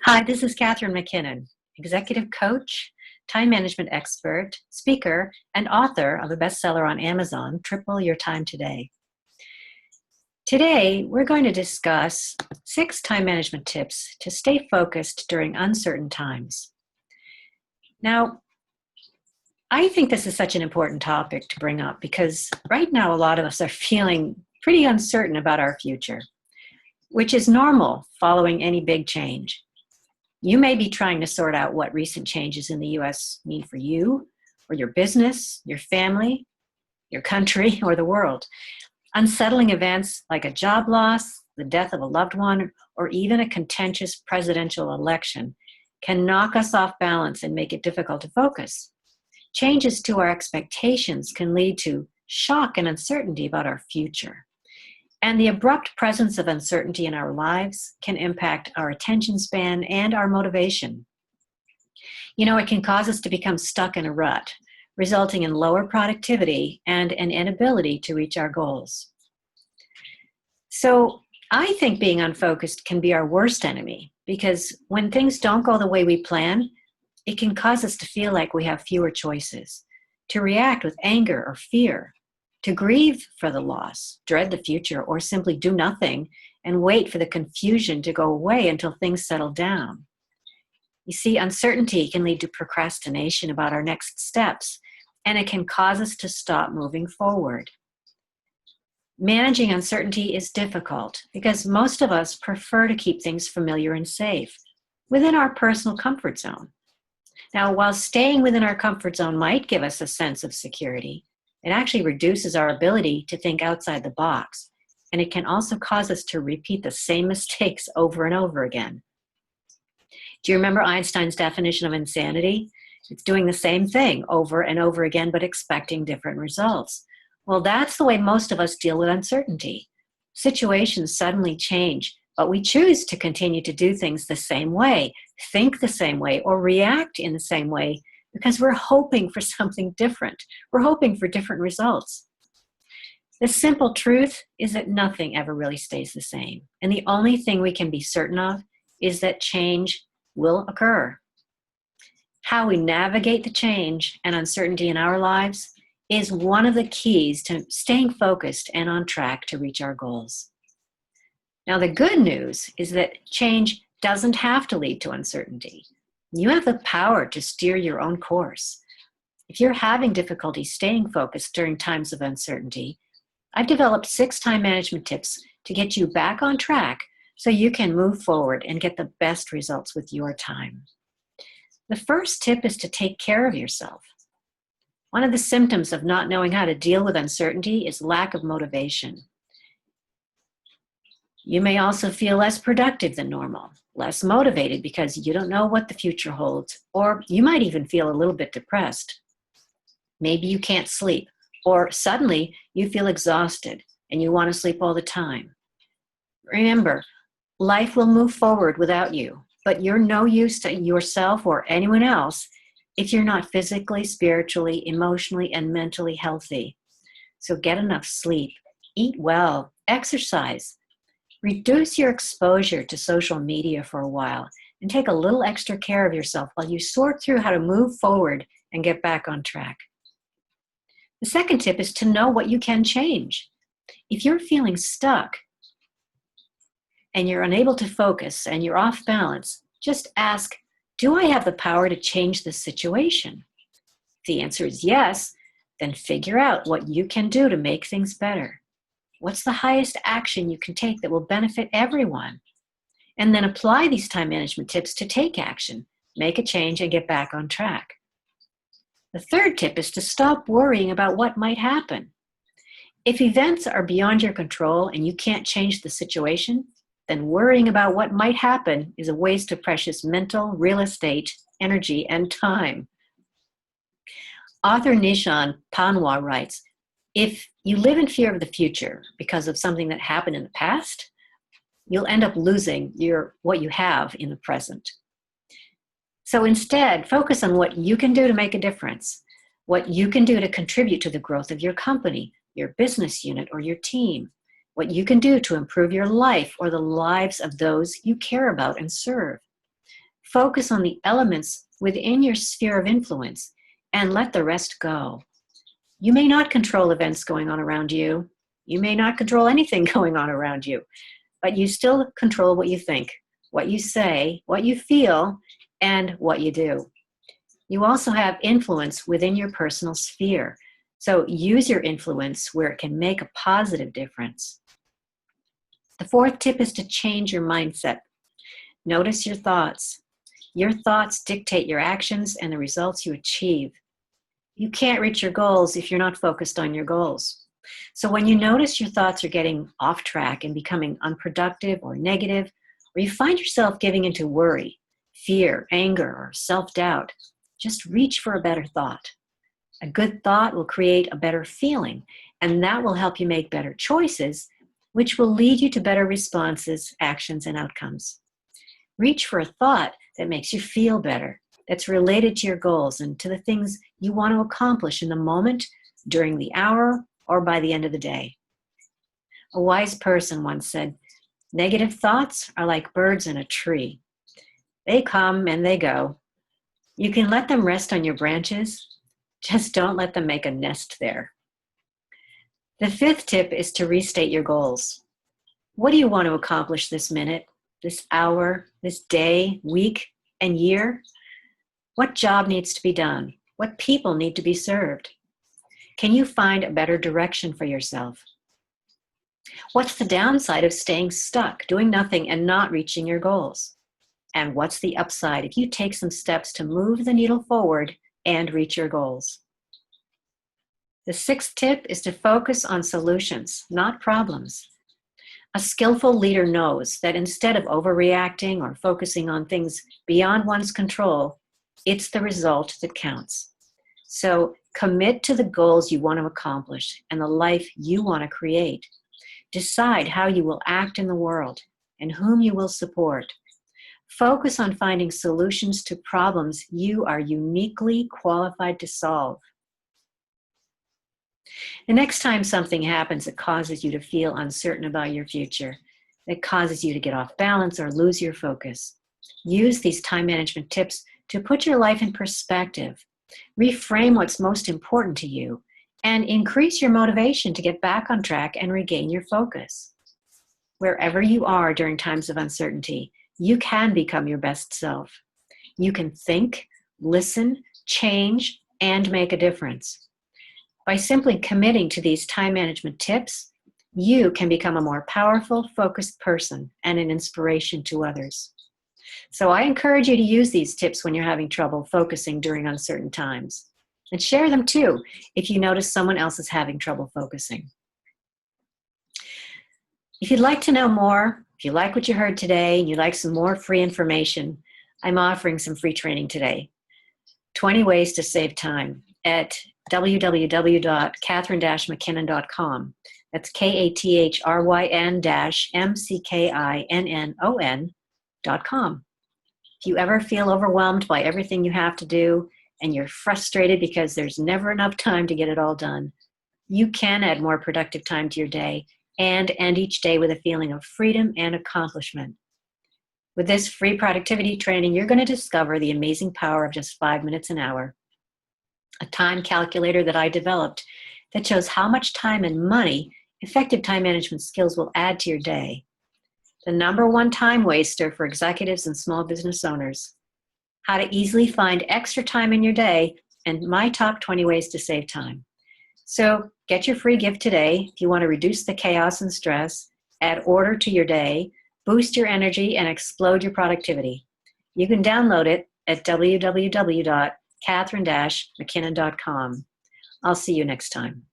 Hi, this is Kathryn McKinnon, executive coach, time management expert, speaker, and author of a bestseller on Amazon, Triple Your Time Today. Today, we're going to discuss 6 time management tips to stay focused during uncertain times. Now, I think this is such an important topic to bring up because right now a lot of us are feeling pretty uncertain about our future, which is normal following any big change. You may be trying to sort out what recent changes in the U.S. mean for you, or your business, your family, your country, or the world. Unsettling events like a job loss, the death of a loved one, or even a contentious presidential election can knock us off balance and make it difficult to focus. Changes to our expectations can lead to shock and uncertainty about our future. And the abrupt presence of uncertainty in our lives can impact our attention span and our motivation. It can cause us to become stuck in a rut, resulting in lower productivity and an inability to reach our goals. So I think being unfocused can be our worst enemy because when things don't go the way we plan, it can cause us to feel like we have fewer choices, to react with anger or fear, to grieve for the loss, dread the future, or simply do nothing and wait for the confusion to go away until things settle down. You see, uncertainty can lead to procrastination about our next steps, and it can cause us to stop moving forward. Managing uncertainty is difficult because most of us prefer to keep things familiar and safe within our personal comfort zone. Now, while staying within our comfort zone might give us a sense of security, it actually reduces our ability to think outside the box, and it can also cause us to repeat the same mistakes over and over again. Do you remember Einstein's definition of insanity? It's doing the same thing over and over again, but expecting different results. Well, that's the way most of us deal with uncertainty. Situations suddenly change, but we choose to continue to do things the same way, think the same way, or react in the same way because we're hoping for something different. We're hoping for different results. The simple truth is that nothing ever really stays the same. And the only thing we can be certain of is that change will occur. How we navigate the change and uncertainty in our lives is one of the keys to staying focused and on track to reach our goals. Now, the good news is that change doesn't have to lead to uncertainty. You have the power to steer your own course. If you're having difficulty staying focused during times of uncertainty, I've developed 6 time management tips to get you back on track so you can move forward and get the best results with your time. The first tip is to take care of yourself. One of the symptoms of not knowing how to deal with uncertainty is lack of motivation. You may also feel less productive than normal, less motivated because you don't know what the future holds, or you might even feel a little bit depressed. Maybe you can't sleep, or suddenly you feel exhausted and you want to sleep all the time. Remember, life will move forward without you, but you're no use to yourself or anyone else if you're not physically, spiritually, emotionally, and mentally healthy. So get enough sleep, eat well, exercise. Reduce your exposure to social media for a while and take a little extra care of yourself while you sort through how to move forward and get back on track. The second tip is to know what you can change. If you're feeling stuck and you're unable to focus and you're off balance, just ask, do I have the power to change this situation? If the answer is yes, then figure out what you can do to make things better. What's the highest action you can take that will benefit everyone? And then apply these time management tips to take action, make a change, and get back on track. The third tip is to stop worrying about what might happen. If events are beyond your control and you can't change the situation, then worrying about what might happen is a waste of precious mental, real estate, energy, and time. Author Nishan Panwa writes, if you live in fear of the future because of something that happened in the past, you'll end up losing what you have in the present. So instead, focus on what you can do to make a difference, what you can do to contribute to the growth of your company, your business unit, or your team, what you can do to improve your life or the lives of those you care about and serve. Focus on the elements within your sphere of influence and let the rest go. You may not control events going on around you. You may not control anything going on around you, but you still control what you think, what you say, what you feel, and what you do. You also have influence within your personal sphere. So use your influence where it can make a positive difference. The fourth tip is to change your mindset. Notice your thoughts. Your thoughts dictate your actions and the results you achieve. You can't reach your goals if you're not focused on your goals. So when you notice your thoughts are getting off track and becoming unproductive or negative, or you find yourself giving into worry, fear, anger, or self-doubt, just reach for a better thought. A good thought will create a better feeling, and that will help you make better choices, which will lead you to better responses, actions, and outcomes. Reach for a thought that makes you feel better, that's related to your goals and to the things you want to accomplish in the moment, during the hour, or by the end of the day. A wise person once said, "Negative thoughts are like birds in a tree. They come and they go. You can let them rest on your branches, just don't let them make a nest there." The fifth tip is to restate your goals. What do you want to accomplish this minute, this hour, this day, week, and year? What job needs to be done? What people need to be served? Can you find a better direction for yourself? What's the downside of staying stuck, doing nothing, and not reaching your goals? And what's the upside if you take some steps to move the needle forward and reach your goals? The sixth tip is to focus on solutions, not problems. A skillful leader knows that instead of overreacting or focusing on things beyond one's control, it's the result that counts. So commit to the goals you want to accomplish and the life you want to create. Decide how you will act in the world and whom you will support. Focus on finding solutions to problems you are uniquely qualified to solve. The next time something happens that causes you to feel uncertain about your future, that causes you to get off balance or lose your focus, use these time management tips to put your life in perspective, reframe what's most important to you, and increase your motivation to get back on track and regain your focus. Wherever you are during times of uncertainty, you can become your best self. You can think, listen, change, and make a difference. By simply committing to these time management tips, you can become a more powerful, focused person and an inspiration to others. So I encourage you to use these tips when you're having trouble focusing during uncertain times. And share them too if you notice someone else is having trouble focusing. If you'd like to know more, if you like what you heard today and you'd like some more free information, I'm offering some free training today. 20 ways to save time at www.kathryn-mckinnon.com. That's KATHRYN-MCKINNON.com. If you ever feel overwhelmed by everything you have to do and you're frustrated because there's never enough time to get it all done, you can add more productive time to your day and end each day with a feeling of freedom and accomplishment. With this free productivity training, you're going to discover the amazing power of just 5 minutes an hour. A time calculator that I developed that shows how much time and money effective time management skills will add to your day. The #1 time waster for executives and small business owners. How to easily find extra time in your day and my top 20 ways to save time. So get your free gift today if you want to reduce the chaos and stress, add order to your day, boost your energy, and explode your productivity. You can download it at www.kathryn-mckinnon.com. I'll see you next time.